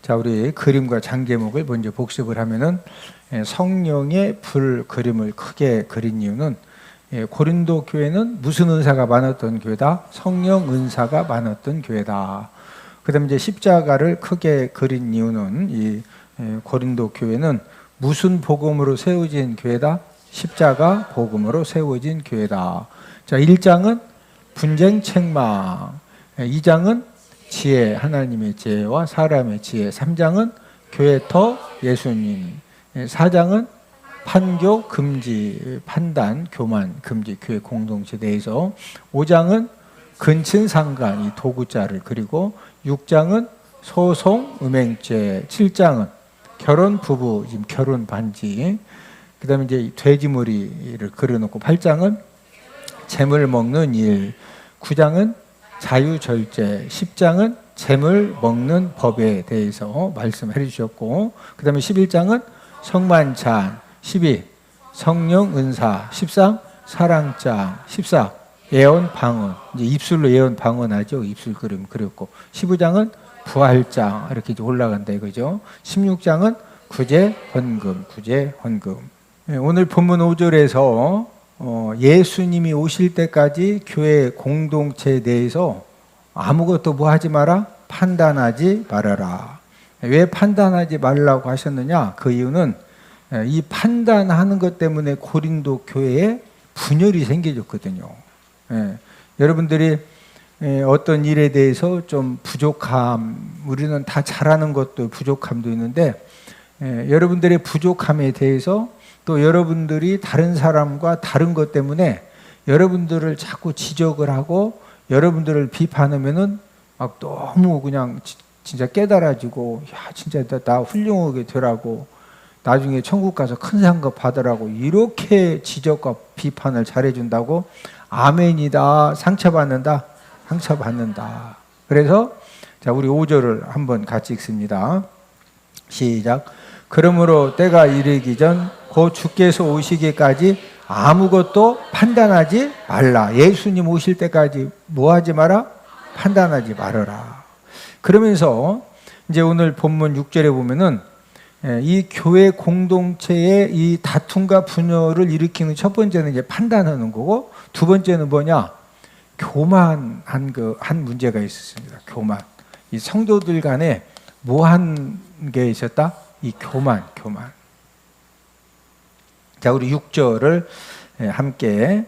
자, 우리 그림과 장제목을 먼저 복습을 하면은 성령의 불 그림을 크게 그린 이유는 고린도 교회는 무슨 은사가 많았던 교회다? 성령 은사가 많았던 교회다. 그다음에 이제 십자가를 크게 그린 이유는 이 고린도 교회는 무슨 복음으로 세워진 교회다? 십자가 복음으로 세워진 교회다. 자, 1장은 분쟁 책망, 2장은 지혜, 하나님의 지혜와 사람의 지혜, 3장은 교회터 예수님, 4장은 판교 금지, 판단, 교만, 금지, 교회 공동체 대해서, 5장은 근친 상간, 이 도구자를 그리고 6장은 소송, 음행죄, 7장은 결혼 부부, 지금 결혼 반지, 그 다음에 이제 돼지머리를 그려놓고 8장은 재물 먹는 일, 9장은 자유절제, 10장은 재물 먹는 법에 대해서 말씀해 주셨고, 그 다음에 11장은 성만찬, 12 성령 은사, 13 사랑장, 14 예언 방언, 이제 입술로 예언 방언하죠. 입술 그림 그렸고, 15장은 부활장 이렇게 올라간다 이거죠. 16장은 구제 헌금, 구제 헌금. 오늘 본문 5절에서 예수님이 오실 때까지 교회 공동체에 대해서 아무것도 뭐 하지 마라? 판단하지 말아라. 왜 판단하지 말라고 하셨느냐? 그 이유는 이 판단하는 것 때문에 고린도 교회에 분열이 생겨졌거든요. 여러분들이 어떤 일에 대해서 좀 부족함, 우리는 다 잘하는 것도 부족함도 있는데, 여러분들의 부족함에 대해서 또 여러분들이 다른 사람과 다른 것 때문에 여러분들을 자꾸 지적을 하고 여러분들을 비판하면은 막 너무 그냥 진짜 깨달아지고, 야, 진짜 나 훌륭하게 되라고, 나중에 천국 가서 큰 상급 받으라고 이렇게 지적과 비판을 잘해준다고, 아멘이다, 상처받는다, 상처받는다. 그래서 자, 우리 5절을 한번 같이 읽습니다. 시작. 그러므로 때가 이르기 전 곧 주께서 오시기까지 아무것도 판단하지 말라. 예수님 오실 때까지 뭐 하지 마라? 판단하지 말아라. 그러면서 이제 오늘 본문 6절에 보면은 이 교회 공동체의 이 다툼과 분열을 일으키는 첫 번째는 이제 판단하는 거고, 두 번째는 뭐냐? 교만한 한 문제가 있었습니다. 교만. 이 성도들 간에 뭐 한 게 있었다? 이 교만. 자, 우리 6절을 함께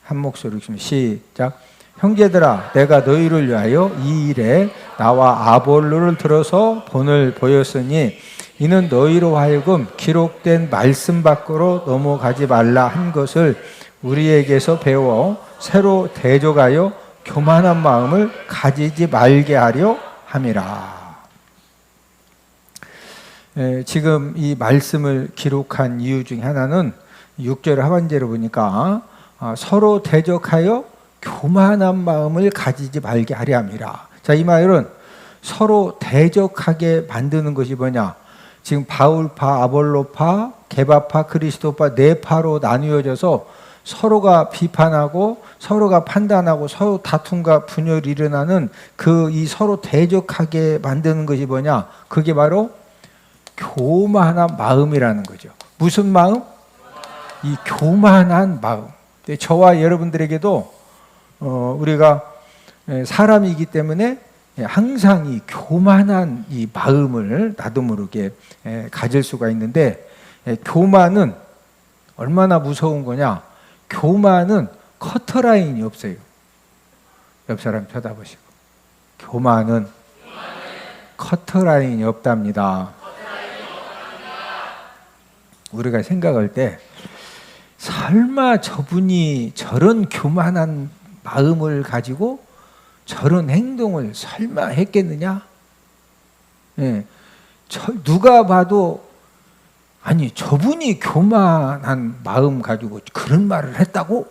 한 목소리로 읽습니다. 시작. 형제들아, 내가 너희를 위하여 이 일에 나와 아볼로를 들어서 본을 보였으니 이는 너희로 하여금 기록된 말씀 밖으로 넘어가지 말라 한 것을 우리에게서 배워 새로 대적하여 교만한 마음을 가지지 말게 하려 함이라. 지금 이 말씀을 기록한 이유 중에 하나는 6절 하반절을 보니까 서로 대적하여 교만한 마음을 가지지 말게 하려 함이라. 자, 이 말은 서로 대적하게 만드는 것이 뭐냐? 지금 바울파, 아볼로파, 게바파, 그리스도파 네 파로 나뉘어져서 서로가 비판하고 서로가 판단하고 서로 다툼과 분열이 일어나는 이 서로 대적하게 만드는 것이 뭐냐? 그게 바로 교만한 마음이라는 거죠. 무슨 마음? 이 교만한 마음. 저와 여러분들에게도 우리가 사람이기 때문에 항상 이 교만한 이 마음을 나도 모르게 가질 수가 있는데, 교만은 얼마나 무서운 거냐? 교만은 커터라인이 없어요. 옆 사람 쳐다보시고. 교만은 커터라인이 없답니다. 우리가 생각할 때 설마 저분이 저런 교만한 마음을 가지고 저런 행동을 설마 했겠느냐? 누가 봐도 아니 저분이 교만한 마음 가지고 그런 말을 했다고?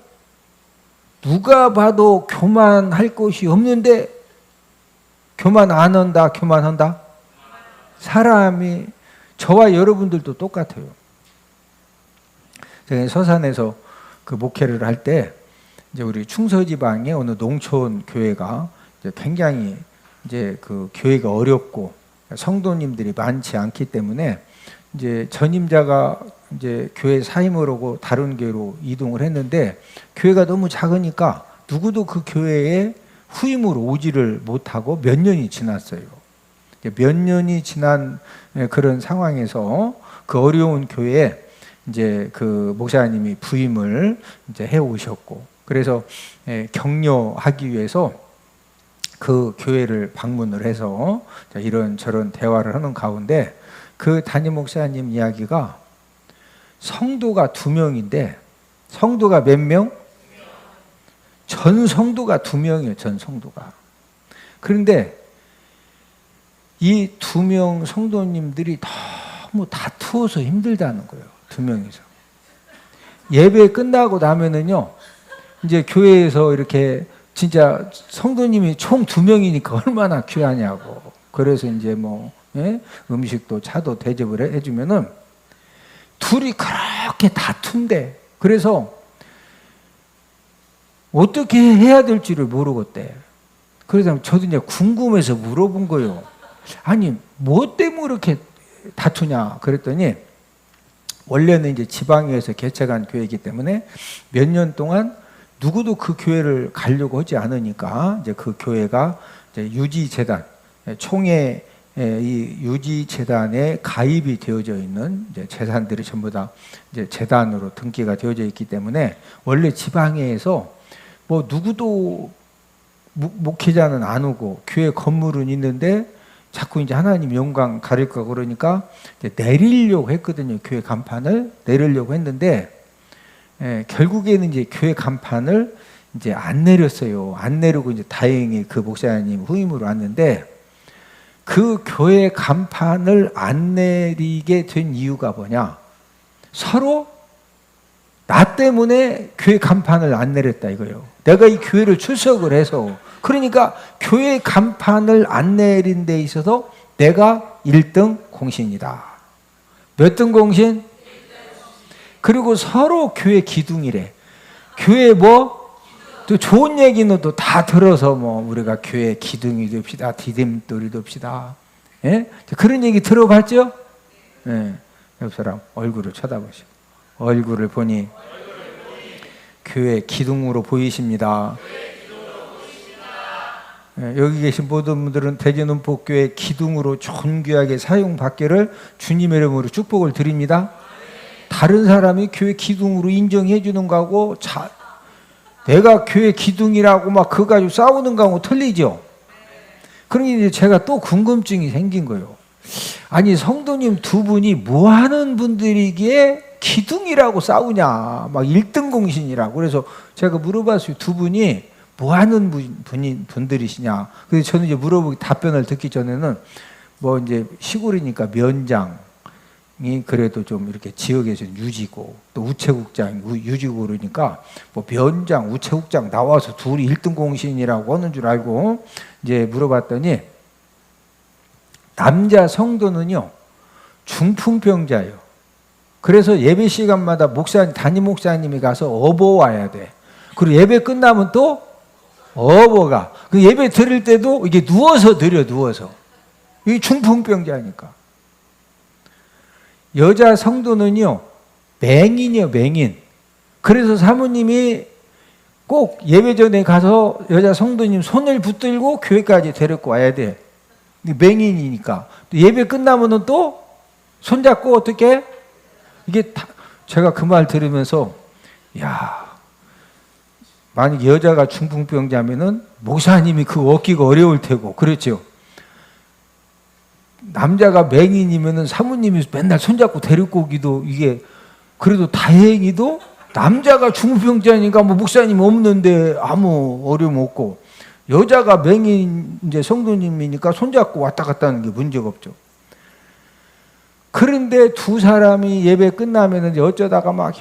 누가 봐도 교만할 것이 없는데 교만 안 한다, 교만한다? 사람이, 저와 여러분들도 똑같아요. 제가 서산에서 그 목회를 할 때 이제 우리 충서지방의 어느 농촌 교회가 이제 굉장히 이제 그 교회가 어렵고 성도님들이 많지 않기 때문에 이제 전임자가 이제 교회 사임을 오고 다른 교회로 이동을 했는데 교회가 너무 작으니까 누구도 그 교회에 후임으로 오지를 못하고 몇 년이 지났어요. 몇 년이 지난 그런 상황에서 그 어려운 교회에 이제 그 목사님이 부임을 이제 해 오셨고, 그래서 격려하기 위해서 그 교회를 방문을 해서 이런저런 대화를 하는 가운데 그 담임 목사님 이야기가 성도가 2명인데 성도가 몇 명? 전 성도가 2명이에요. 전 성도가. 그런데 이 2명 성도님들이 너무 다투어서 힘들다는 거예요. 2명이서. 예배 끝나고 나면은요, 이제 교회에서 이렇게 진짜 성도님이 총 2명이니까 얼마나 귀하냐고. 그래서 이제 뭐, 음식도 차도 대접을 해주면은 둘이 그렇게 다툰대. 그래서 어떻게 해야 될지를 모르겠대. 그래서 저도 이제 궁금해서 물어본 거예요. 아니, 뭐 때문에 그렇게 다투냐? 그랬더니 원래는 이제 지방에서 개척한 교회이기 때문에 몇 년 동안 누구도 그 교회를 가려고 하지 않으니까 이제 그 교회가 이제 유지재단, 총회 이 유지재단에 가입이 되어져 있는 이제 재산들이 전부 다 이제 재단으로 등기가 되어져 있기 때문에 원래 지방에서 뭐 누구도 목회자는 안 오고 교회 건물은 있는데 자꾸 이제 하나님 영광 가릴까 그러니까 이제 내리려고 했거든요. 교회 간판을 내리려고 했는데 결국에는 이제 교회 간판을 이제 안 내렸어요. 안 내리고 이제 다행히 그 목사님 후임으로 왔는데 그 교회 간판을 안 내리게 된 이유가 뭐냐? 서로 나 때문에 교회 간판을 안 내렸다 이거예요. 내가 이 교회를 출석을 해서 그러니까 교회 간판을 안 내린 데 있어서 내가 1등 공신이다. 몇 등 공신? 그리고 서로 교회 기둥이래. 교회 뭐? 또 좋은 얘기는 또 다 들어서 뭐 우리가 교회 기둥이 됩시다. 디딤돌이 됩시다. 예? 그런 얘기 들어봤죠? 예. 옆 사람 얼굴을 쳐다보시고 얼굴을 보니 교회 기둥으로 보이십니다. 여기 계신 모든 분들은 대전은복교회 기둥으로 존귀하게 사용받기를 주님의 이름으로 축복을 드립니다. 다른 사람이 교회 기둥으로 인정해 주는 거하고 내가 교회 기둥이라고 막 그거 가지고 싸우는 거하고 틀리죠. 그러니 이제 제가 또 궁금증이 생긴 거예요. 아니 성도님 2분이 뭐 하는 분들이기에 기둥이라고 싸우냐, 막 1등 공신이라고. 그래서 제가 물어봤어요. 2분이 뭐 하는 분들이시냐. 그래서 저는 이제 물어보기 답변을 듣기 전에는 뭐 이제 시골이니까 면장이 그래도 좀 이렇게 지역에서 유지고 또 우체국장 유지고 그러니까 뭐 면장, 우체국장 나와서 둘이 1등 공신이라고 하는 줄 알고 이제 물어봤더니 남자 성도는요 중풍병자예요. 그래서 예배 시간마다 담임 목사님이 가서 업어 와야 돼. 그리고 예배 끝나면 또 업어가. 그 예배 드릴 때도 이게 누워서 드려, 누워서. 이게 중풍병자니까. 여자 성도는요, 맹인이요, 맹인. 그래서 사모님이 꼭 예배 전에 가서 여자 성도님 손을 붙들고 교회까지 데리고 와야 돼. 맹인이니까. 예배 끝나면은 또 손잡고 어떻게? 이게 제가 그 말 들으면서, 야, 만약 여자가 중풍병자면은 목사님이 그 얻기가 어려울 테고, 그렇죠? 남자가 맹인이면은 사모님이 맨날 손잡고 데리고 오기도 이게 그래도 다행히도 남자가 중풍병자니까 뭐 목사님 없는데 아무 어려움 없고 여자가 맹인 이제 성도님이니까 손잡고 왔다 갔다 하는 게 문제가 없죠. 그런데 2 사람이 예배 끝나면은 이제 어쩌다가 막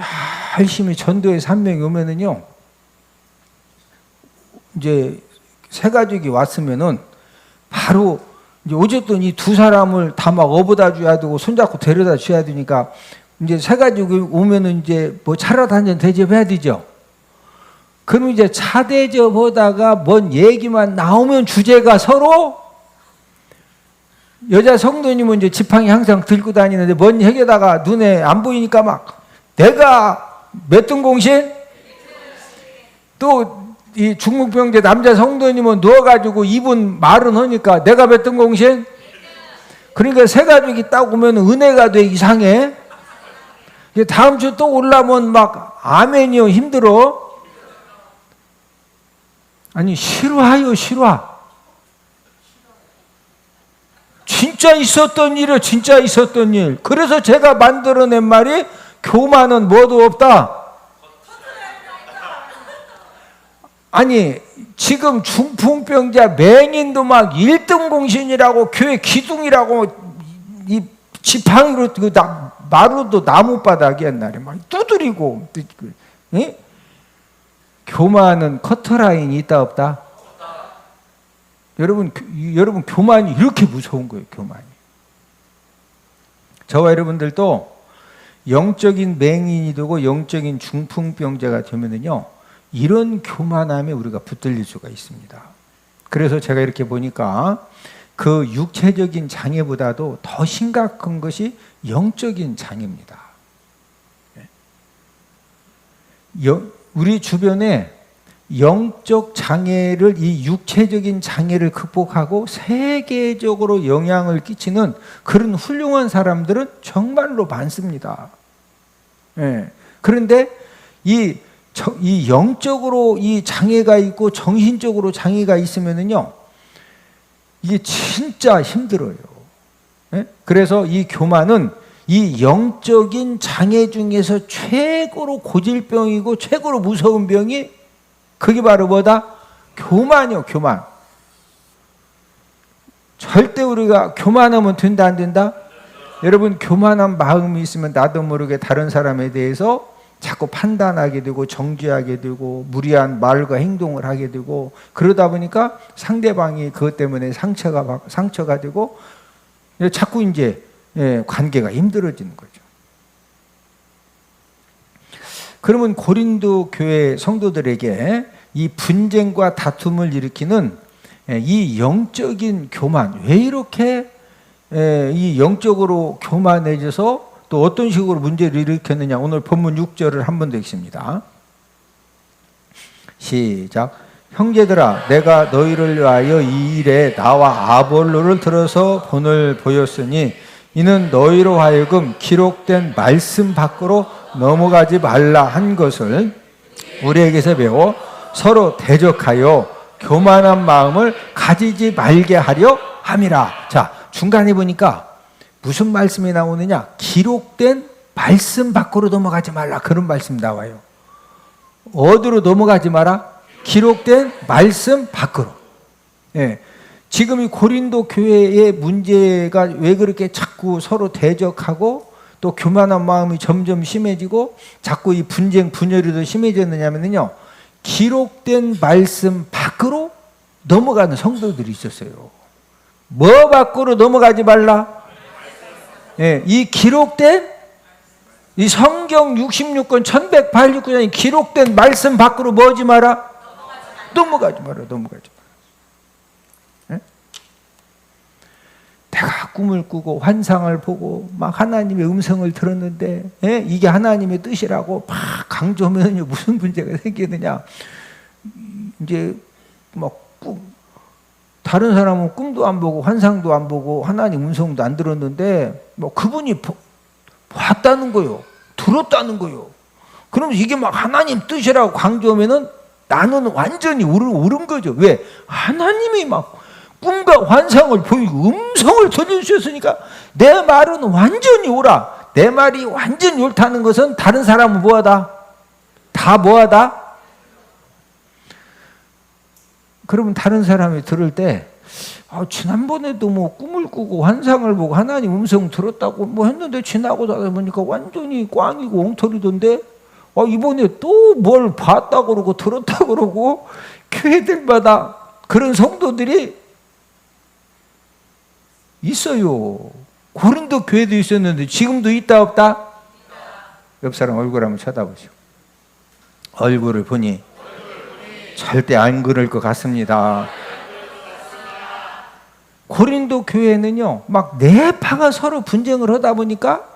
열심히 전도에 3명이 오면은요. 이제 새 가족이 왔으면은 바로 이제 어쨌든 이 2 사람을 다 막 업어다 줘야 되고 손잡고 데려다 줘야 되니까 이제 새 가족이 오면은 이제 뭐 차라도 한 잔 대접해야 되죠. 그럼 이제 차 대접하다가 뭔 얘기만 나오면 주제가 서로 여자 성도님은 이제 지팡이 항상 들고 다니는데 먼 획에다가 눈에 안 보이니까 막 내가 몇 등 공신? 또 이 중국병제 남자 성도님은 누워가지고 입은 말은 하니까 내가 몇 등 공신? 그러니까 세 가족이 딱 오면 은혜가 돼 이상해. 다음 주 또 올라면 막 아멘이요 힘들어. 아니 실화요 실화. 진짜 있었던 일이요 진짜 있었던 일. 그래서 제가 만들어낸 말이 교만은 뭐도 없다. 아니 지금 중풍병자 맹인도 막 1등 공신이라고 교회 기둥이라고 이 지팡이로 마루도 나무바닥이 옛날에 막 두드리고. 예? 교만은 커터라인이 있다 없다? 여러분 교만이 이렇게 무서운 거예요. 교만이. 저와 여러분들도 영적인 맹인이 되고 영적인 중풍병자가 되면은요 이런 교만함에 우리가 붙들릴 수가 있습니다. 그래서 제가 이렇게 보니까 그 육체적인 장애보다도 더 심각한 것이 영적인 장애입니다. 우리 주변에 영적 장애를 이 육체적인 장애를 극복하고 세계적으로 영향을 끼치는 그런 훌륭한 사람들은 정말로 많습니다. 그런데 이 영적으로 이 장애가 있고 정신적으로 장애가 있으면은요 이게 진짜 힘들어요. 그래서 이 교만은 이 영적인 장애 중에서 최고로 고질병이고 최고로 무서운 병이 그게 바로 뭐다? 교만이요, 교만. 절대 우리가 교만하면 된다, 안 된다? 여러분, 교만한 마음이 있으면 나도 모르게 다른 사람에 대해서 자꾸 판단하게 되고 정죄하게 되고 무리한 말과 행동을 하게 되고 그러다 보니까 상대방이 그것 때문에 상처가 되고 자꾸 이제 관계가 힘들어지는 거죠. 그러면 고린도 교회 성도들에게 이 분쟁과 다툼을 일으키는 이 영적인 교만, 왜 이렇게 이 영적으로 교만해져서 또 어떤 식으로 문제를 일으켰느냐. 오늘 본문 6절을 한 번 더 읽습니다. 시작. 형제들아, 내가 너희를 위하여 이 일에 나와 아볼로를 들어서 본을 보였으니 이는 너희로 하여금 기록된 말씀 밖으로 넘어가지 말라 한 것을 우리에게서 배워 서로 대적하여 교만한 마음을 가지지 말게 하려 함이라. 자, 중간에 보니까 무슨 말씀이 나오느냐? 기록된 말씀 밖으로 넘어가지 말라. 그런 말씀 나와요. 어디로 넘어가지 마라? 기록된 말씀 밖으로. 지금 이 고린도 교회의 문제가 왜 그렇게 자꾸 서로 대적하고 또 교만한 마음이 점점 심해지고 자꾸 이 분쟁 분열이 더 심해졌느냐면요, 기록된 말씀 밖으로 넘어가는 성도들이 있었어요. 뭐 밖으로 넘어가지 말라? 이 기록된 이 성경 66권 1189장이 기록된 말씀 밖으로 뭐하지 마라? 넘어가지 마라. 내가 꿈을 꾸고 환상을 보고 막 하나님의 음성을 들었는데 이게 하나님의 뜻이라고 막 강조하면 무슨 문제가 생기느냐. 이제 막 다른 사람은 꿈도 안 보고 환상도 안 보고 하나님 음성도 안 들었는데 뭐 그분이 봤다는 거요, 들었다는 거요. 그럼 이게 막 하나님 뜻이라고 강조하면은 나는 완전히 옳은 거죠. 왜? 하나님이 막 꿈과 환상을 보이고 음성을 들려주셨으니까 내 말은 완전히 옳아. 내 말이 완전히 옳다는 것은 다른 사람은 뭐하다? 다 뭐하다? 그러면 다른 사람이 들을 때 지난번에도 뭐 꿈을 꾸고 환상을 보고 하나님 음성 들었다고 뭐 했는데 지나고 나서 보니까 완전히 꽝이고 엉터리던데 이번에 또 뭘 봤다고 그러고 들었다고 그러고 교회들마다 그런 성도들이 있어요. 고린도 교회도 있었는데 지금도 있다 없다? 옆 사람 얼굴 한번 쳐다보시오. 얼굴을 보니 절대 안 그럴 것 같습니다. 고린도 고린도 교회는요, 막 내파가 서로 분쟁을 하다 보니까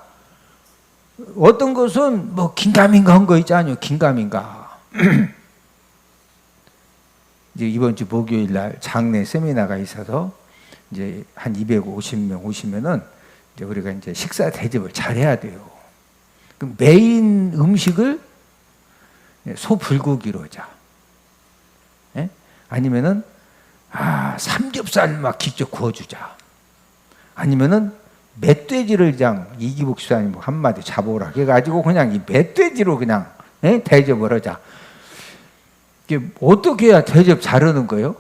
어떤 것은 뭐 긴가민가 한 거 있잖아요. 긴가민가. 이제 이번 주 목요일 날 장례 세미나가 있어서 이제 한 250명 오시면은 이제 우리가 이제 식사 대접을 잘 해야 돼요. 그럼 메인 음식을 소 불고기로 하자. 예? 아니면은 삼겹살 막 직접 구워주자. 아니면은 멧돼지를 그냥 이기복 집사님 한마디 잡아오라 해가지고 그냥 이 멧돼지로 그냥 대접을 하자. 이게 어떻게 해야 대접 잘하는 거예요?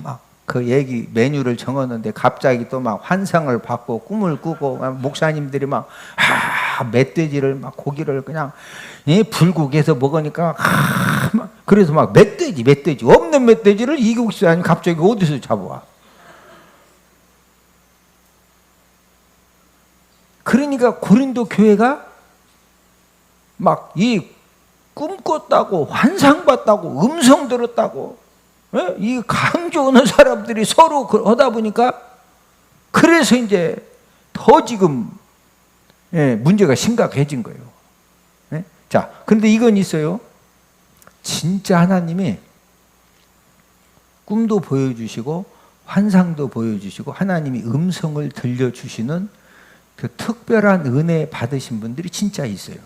막 그 얘기 메뉴를 정했는데 갑자기 또 막 환상을 받고 꿈을 꾸고 목사님들이 막 멧돼지를 막 고기를 그냥 불국에서 먹으니까 막 그래서 막 멧돼지 없는 멧돼지를 이기복 집사님 갑자기 어디서 잡아와? 그러니까 고린도 교회가 막 이 꿈꿨다고 환상 봤다고 음성 들었다고 이 강조하는 사람들이 서로 하다 보니까 그래서 이제 더 지금 문제가 심각해진 거예요. 자, 그런데 이건 있어요. 진짜 하나님이 꿈도 보여주시고 환상도 보여주시고 하나님이 음성을 들려주시는 그 특별한 은혜 받으신 분들이 진짜 있어요.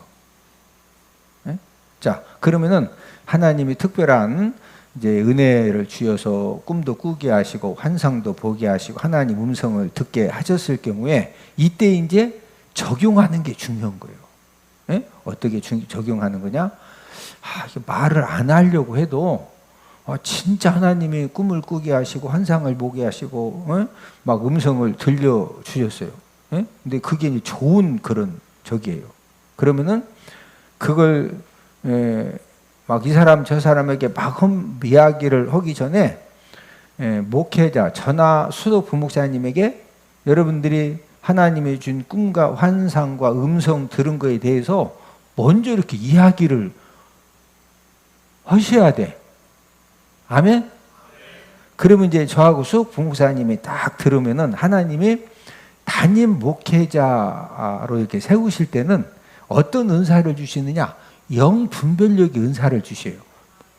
자, 그러면은 하나님이 특별한 이제 은혜를 주셔서 꿈도 꾸게 하시고 환상도 보게 하시고 하나님 음성을 듣게 하셨을 경우에 이때 이제 적용하는 게 중요한 거예요. 어떻게 적용하는 거냐? 말을 안 하려고 해도 진짜 하나님이 꿈을 꾸게 하시고 환상을 보게 하시고 막 음성을 들려 주셨어요. 근데 그게 이제 좋은 그런 적이에요. 그러면은 그걸 막 이 사람 저 사람에게 막 이야기를 하기 전에 목회자 전하 수도 부목사님에게 여러분들이 하나님이 준 꿈과 환상과 음성 들은 거에 대해서 먼저 이렇게 이야기를 하셔야 돼. 아멘? 그러면 이제 저하고 수도 부목사님이 딱 들으면은 하나님이 담임 목회자로 이렇게 세우실 때는 어떤 은사를 주시느냐? 영 분별력의 은사를 주셔요.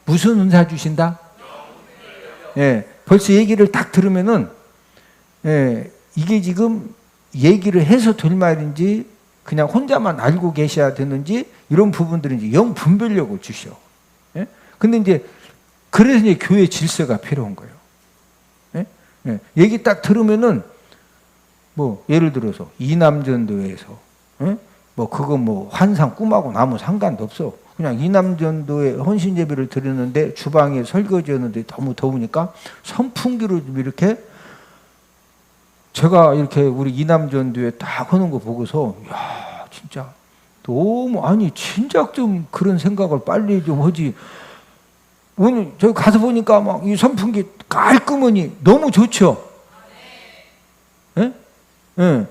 무슨 은사 주신다? 벌써 얘기를 딱 들으면은 이게 지금 얘기를 해서 될 말인지 그냥 혼자만 알고 계셔야 되는지 이런 부분들은 이제 영 분별력을 주셔. 근데 이제 그래서 이제 교회 질서가 필요한 거예요. 얘기 딱 들으면은 뭐 예를 들어서 이남전도에서 뭐 그거 뭐 환상 꿈하고 아무 상관도 없어. 그냥 이남전도에 헌신 예배를 드렸는데 주방에 설거지였는데 너무 더우니까 선풍기로 이렇게 제가 이렇게 우리 이남전도에 딱 하는 거 보고서 야 진짜 너무 아니 진작 좀 그런 생각을 빨리 좀 하지. 오늘 저기 가서 보니까 막 이 선풍기 깔끔하니 너무 좋죠. 예? 예.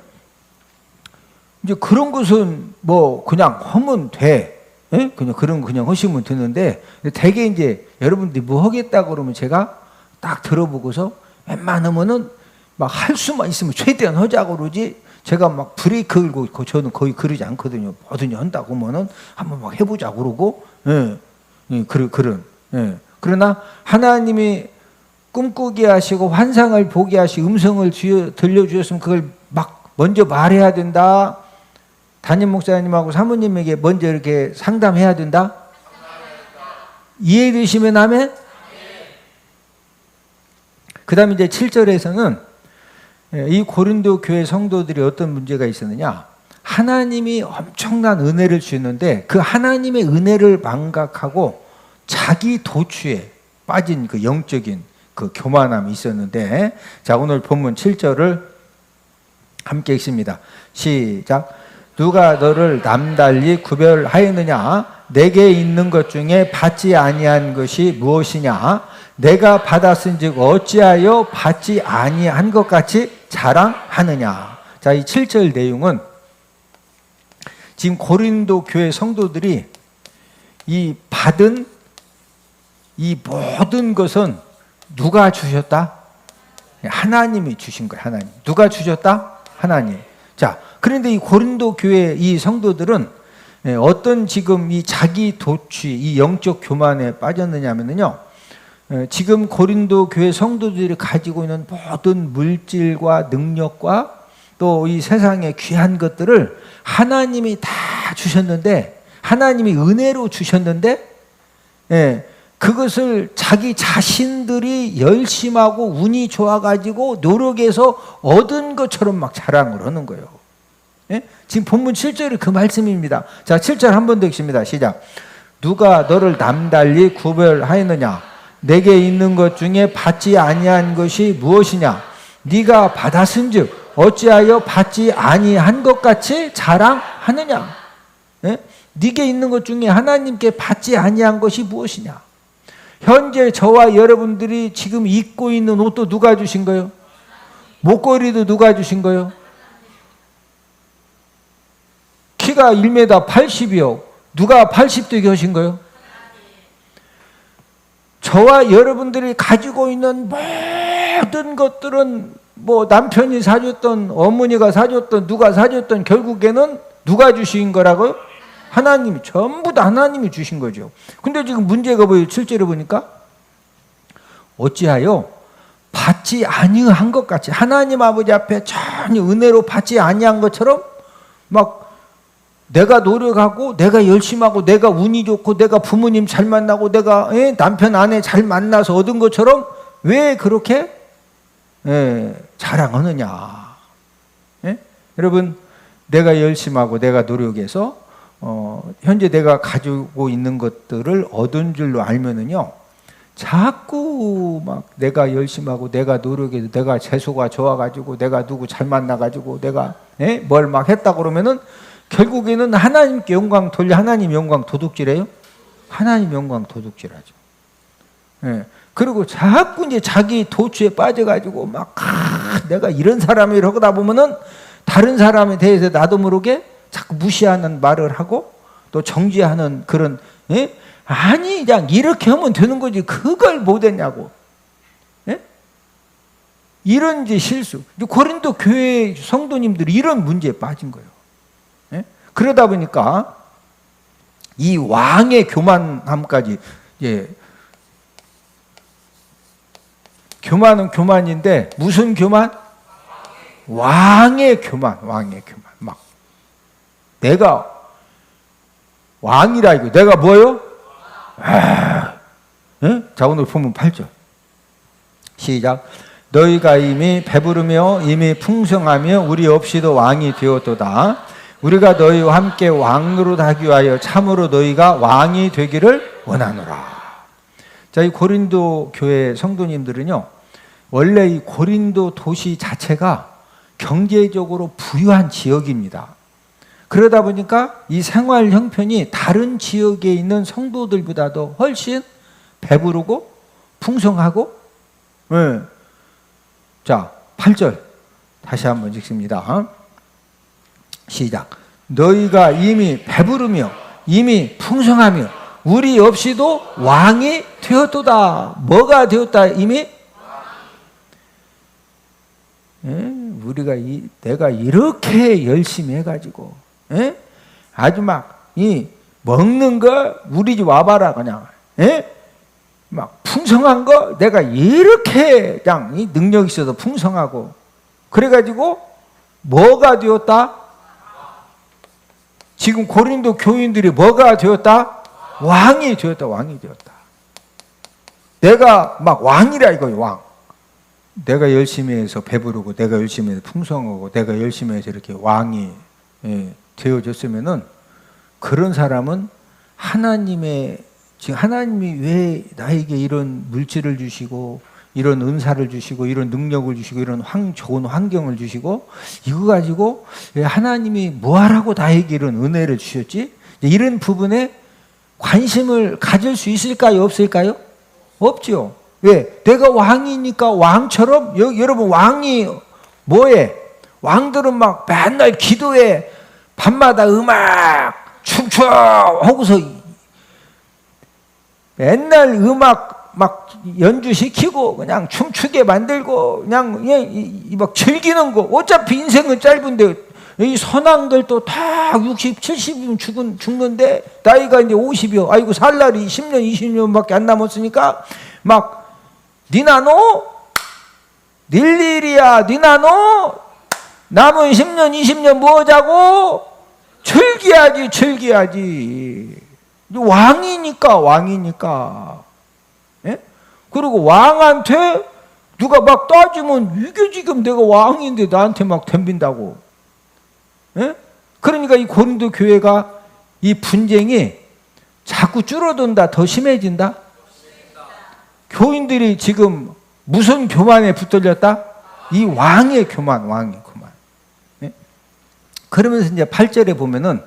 이제 그런 것은 뭐 그냥 하면 돼. 예? 그냥 하시면 되는데 대개 이제 여러분들이 뭐 하겠다 그러면 제가 딱 들어보고서 웬만하면은 막 할 수만 있으면 최대한 하자고 그러지 제가 막 브레이크 걸고 저는 거의 그러지 않거든요. 뭐든지 한다고 하면은 한번 막 해보자고 그러고 그런 그러나 하나님이 꿈꾸게 하시고 환상을 보게 하시고 음성을 들려주셨으면 그걸 막 먼저 말해야 된다. 담임 목사님하고 사모님에게 먼저 이렇게 상담해야 된다. 이해되시면 아멘? 그 다음에 이제 7절에서는 이 고린도 교회 성도들이 어떤 문제가 있었느냐. 하나님이 엄청난 은혜를 주셨는데 그 하나님의 은혜를 망각하고 자기 도취에 빠진 그 영적인 그 교만함이 있었는데 자 오늘 본문 7절을 함께 읽습니다. 시작. 누가 너를 남달리 구별하였느냐? 내게 있는 것 중에 받지 아니한 것이 무엇이냐? 내가 받았은즉 어찌하여 받지 아니한 것 같이 자랑하느냐? 자, 이 7절 내용은 지금 고린도 교회 성도들이 이 받은 이 모든 것은 누가 주셨다? 하나님이 주신 거예요. 하나님. 누가 주셨다? 하나님. 자, 그런데 이 고린도 교회 이 성도들은 어떤 지금 이 자기 도취, 이 영적 교만에 빠졌느냐면요. 지금 고린도 교회 성도들이 가지고 있는 모든 물질과 능력과 또 이 세상의 귀한 것들을 하나님이 다 주셨는데, 하나님이 은혜로 주셨는데, 그것을 자기 자신들이 열심하고 운이 좋아가지고 노력해서 얻은 것처럼 막 자랑을 하는 거예요. 지금 본문 7절이 그 말씀입니다. 자, 7절 한 번 더 읽습니다. 시작. 누가 너를 남달리 구별하였느냐? 내게 있는 것 중에 받지 아니한 것이 무엇이냐? 네가 받았은즉 어찌하여 받지 아니한 것 같이 자랑하느냐? 네게 있는 것 중에 하나님께 받지 아니한 것이 무엇이냐? 현재 저와 여러분들이 지금 입고 있는 옷도 누가 주신 거예요? 목걸이도 누가 주신 거예요? 키가 1m 80이요. 누가 80되게 하신 거예요? 저와 여러분들이 가지고 있는 모든 것들은 뭐 남편이 사줬던, 어머니가 사줬던, 누가 사줬던, 결국에는 누가 주신 거라고요? 하나님이, 전부 다 하나님이 주신 거죠. 근데 지금 문제가 뭐예요? 7절에 보니까 어찌하여 받지 아니한 것 같이, 하나님 아버지 앞에 전혀 은혜로 받지 아니한 것처럼 막 내가 노력하고 내가 열심히 하고 내가 운이 좋고 내가 부모님 잘 만나고 내가 남편 아내 잘 만나서 얻은 것처럼 왜 그렇게 자랑하느냐? 여러분, 내가 열심히 하고 내가 노력해서 현재 내가 가지고 있는 것들을 얻은 줄로 알면은요, 자꾸 막 내가 열심히 하고 내가 노력해서 내가 재수가 좋아가지고 내가 누구 잘 만나가지고 내가 뭘 막 했다 그러면은 결국에는 하나님께 영광 돌려, 하나님 영광 도둑질해요? 하나님 영광 도둑질하죠. 그리고 자꾸 이제 자기 도취에 빠져가지고 막 내가 이런 사람이라고 하다 보면은 다른 사람에 대해서 나도 모르게 자꾸 무시하는 말을 하고 또 정죄하는 그런, 아니 그냥 이렇게 하면 되는 거지 그걸 못했냐고, 이런 이제 실수. 고린도 교회 성도님들이 이런 문제에 빠진 거예요. 그러다 보니까 이 왕의 교만함까지, 교만은 교만인데 무슨 교만? 왕의 교만, 왕의 교만. 막 내가 왕이라 이거 내가 뭐요? 자, 오늘 보면 8절 시작. 너희가 이미 배부르며 이미 풍성하며 우리 없이도 왕이 되었도다. 우리가 너희와 함께 왕으로 하기 위하여 참으로 너희가 왕이 되기를 원하노라. 자, 이 고린도 교회 성도님들은요, 원래 이 고린도 도시 자체가 경제적으로 부유한 지역입니다. 그러다 보니까 이 생활 형편이 다른 지역에 있는 성도들보다도 훨씬 배부르고 풍성하고, 자, 8절 다시 한번 읽습니다. 시작. 너희가 이미 배부르며 이미 풍성하며 우리 없이도 왕이 되었도다. 뭐가 되었다? 이미? 우리가 내가 이렇게 열심히 해가지고 아주 막 이 먹는 거 우리 집 와봐라 그냥 막 풍성한 거 내가 이렇게 그냥 이 능력 있어서 풍성하고 그래가지고 뭐가 되었다? 지금 고린도 교인들이 뭐가 되었다? 왕이 되었다. 왕이 되었다. 내가 막 왕이라 이거예요. 왕. 내가 열심히 해서 배부르고 내가 열심히 해서 풍성하고 내가 열심히 해서 이렇게 왕이 되어졌으면은 그런 사람은 하나님의, 지금 하나님이 왜 나에게 이런 물질을 주시고 이런 은사를 주시고 이런 능력을 주시고 이런 좋은 환경을 주시고 이거 가지고 하나님이 뭐하라고 나에게 이런 은혜를 주셨지? 이런 부분에 관심을 가질 수 있을까요? 없을까요? 없죠. 왜? 내가 왕이니까 왕처럼, 여러분 왕이 뭐해? 왕들은 막 맨날 기도해, 밤마다 음악 춤춰 하고서 맨날 음악 막 연주시키고 그냥 춤추게 만들고 그냥 막 즐기는 거. 어차피 인생은 짧은데 이 선왕들도 다 60, 70이면 죽는데 나이가 이제 50이요. 아이고 살 날이 10년, 20년밖에 안 남았으니까 막 니나노 닐일이야 니나노 남은 10년, 20년 뭐 하자고? 즐겨야지. 왕이니까. 예? 그리고 왕한테 누가 막 따지면 이게 지금 내가 왕인데 나한테 막 덤빈다고. 예? 그러니까 이 고린도 교회가 이 분쟁이 자꾸 줄어든다, 더 심해진다. 교인들이 지금 무슨 교만에 붙들렸다? 이 왕의 교만. 예? 그러면서 이제 8절에 보면은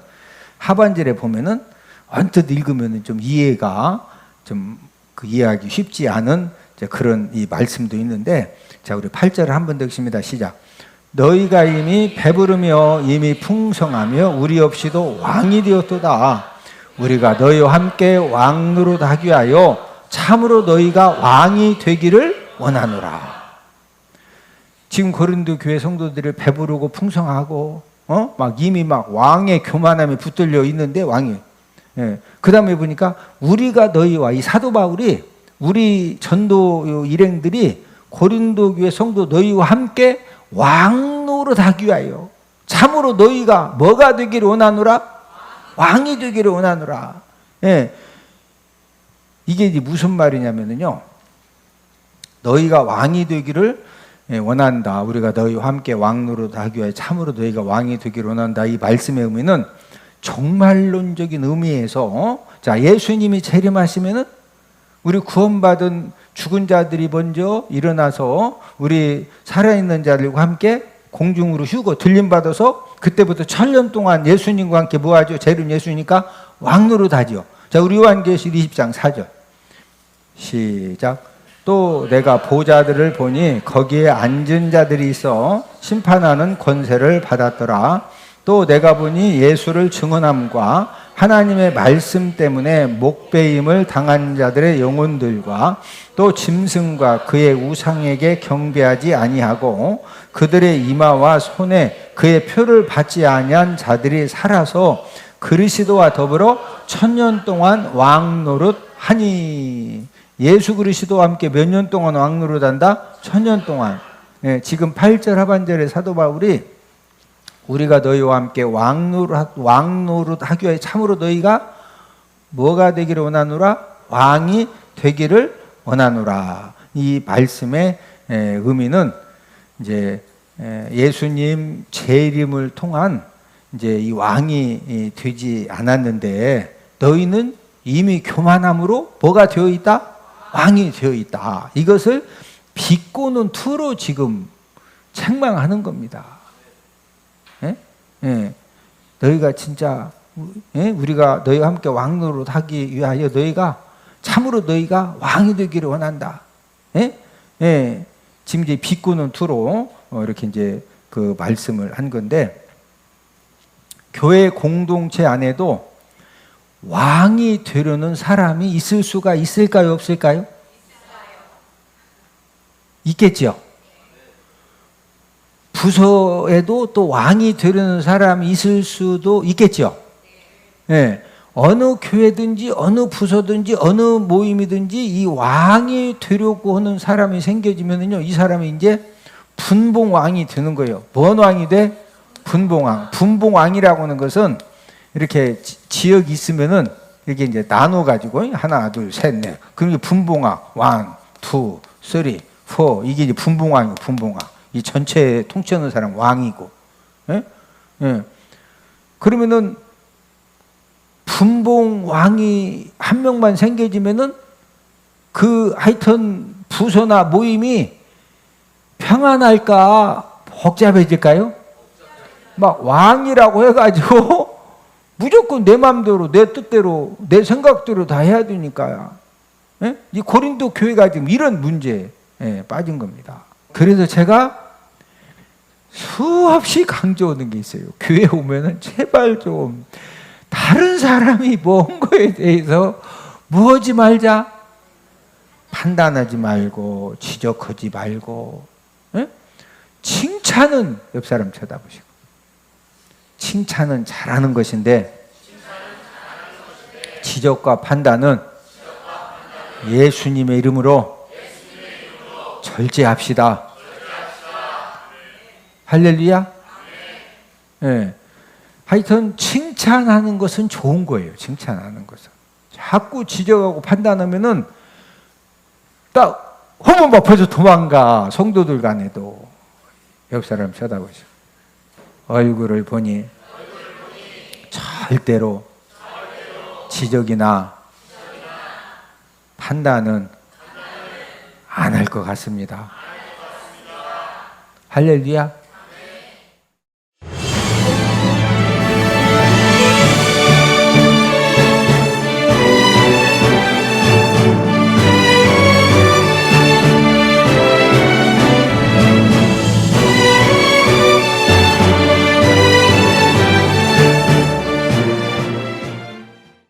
하반절에 보면은 언뜻 읽으면은 좀 이해가 좀 그 이해하기 쉽지 않은 그런 이 말씀도 있는데, 자 우리 8절을 한 번 더 읽습니다. 시작. 너희가 이미 배부르며 이미 풍성하며 우리 없이도 왕이 되었도다. 우리가 너희와 함께 왕노릇 하기 위하여 참으로 너희가 왕이 되기를 원하노라. 지금 고린도 교회 성도들이 배부르고 풍성하고 막 이미 막 왕의 교만함에 붙들려 있는데 왕이. 예. 그 다음에 보니까 우리가 너희와 이 사도 바울이 우리 전도 일행들이 고린도 교회 성도 너희와 함께 왕노릇 하기 위하여 참으로 너희가 뭐가 되기를 원하노라? 왕이 되기를 원하노라. 예. 이게 이제 무슨 말이냐면요. 너희가 왕이 되기를 원한다. 우리가 너희와 함께 왕노릇 하기 위하여 참으로 너희가 왕이 되기를 원한다. 이 말씀의 의미는 종말론적인 의미에서 자 예수님이 재림하시면은 우리 구원받은 죽은 자들이 먼저 일어나서 우리 살아있는 자들과 함께 공중으로 휴거 들림받아서 그때부터 1000년 동안 예수님과 함께 뭐하죠? 재림 예수니까 왕노릇 하죠. 자 우리 요한계시록 20장 4절 시작. 또 내가 보좌들을 보니 거기에 앉은 자들이 있어 심판하는 권세를 받았더라. 또 내가 보니 예수를 증언함과 하나님의 말씀 때문에 목배임을 당한 자들의 영혼들과 또 짐승과 그의 우상에게 경배하지 아니하고 그들의 이마와 손에 그의 표를 받지 아니한 자들이 살아서 그리스도와 더불어 1000년 동안 왕노릇 하니. 예수 그리스도와 함께 몇 년 동안 왕노릇 한다? 1000년 동안. 예, 지금 8절 하반절에 사도 바울이 우리가 너희와 함께 왕노릇 하기 위해 참으로 너희가 뭐가 되기를 원하노라? 왕이 되기를 원하노라. 이 말씀의 의미는 이제 예수님 재림을 통한 이제 이 왕이 되지 않았는데 너희는 이미 교만함으로 뭐가 되어 있다? 왕이 되어 있다. 이것을 비꼬는 투로 지금 책망하는 겁니다. 예? 예. 너희가 진짜 우리가 너희와 함께 왕노릇 하기 위하여 너희가 참으로 너희가 왕이 되기를 원한다. 예? 예. 지금 이제 비꼬는 투로 이렇게 이제 그 말씀을 한 건데, 교회 공동체 안에도 왕이 되려는 사람이 있을 수가 있을까요? 없을까요? 있겠죠. 부서에도 또 왕이 되려는 사람이 있을 수도 있겠죠. 예. 어느 교회든지 어느 부서든지 어느 모임이든지 이 왕이 되려고 하는 사람이 생겨지면요, 이 사람이 이제 분봉왕이 되는 거예요. 뭔 왕이 돼? 분봉왕. 분봉왕이라고 하는 것은 이렇게 지역이 있으면은 이렇게 이제 나눠 가지고 하나, 둘, 셋, 넷. 그런 게 분봉왕. 1, 2, 3, 4. 이게 이제 분봉왕이고 분봉왕. 이 전체 통치하는 사람 왕이고. 예? 예. 그러면은 분봉왕이 한 명만 생겨지면은 그 하여튼 부서나 모임이 평안할까 복잡해질까요? 막 왕이라고 해가지고 무조건 내 마음대로 내 뜻대로 내 생각대로 다 해야 되니까요. 예? 이 고린도 교회가 지금 이런 문제에 빠진 겁니다. 그래서 제가 수없이 강조하는 게 있어요. 교회 오면은 제발 좀 다른 사람이 뭔 거에 대해서 뭐 하지 말자. 판단하지 말고 지적하지 말고, 예? 칭찬은 옆 사람 쳐다보시고, 칭찬은 잘하는 것인데 지적과 판단은 예수님의 이름으로 절제합시다. 할렐루야. 예. 하여튼 칭찬하는 것은 좋은 거예요. 칭찬하는 것은. 자꾸 지적하고 판단하면은 딱 허문 앞에서 도망가. 성도들 간에도. 옆 사람 쳐다보죠. 얼굴을 보니 절대로 지적이나 판단은 안 할 것 같습니다. 할렐루야.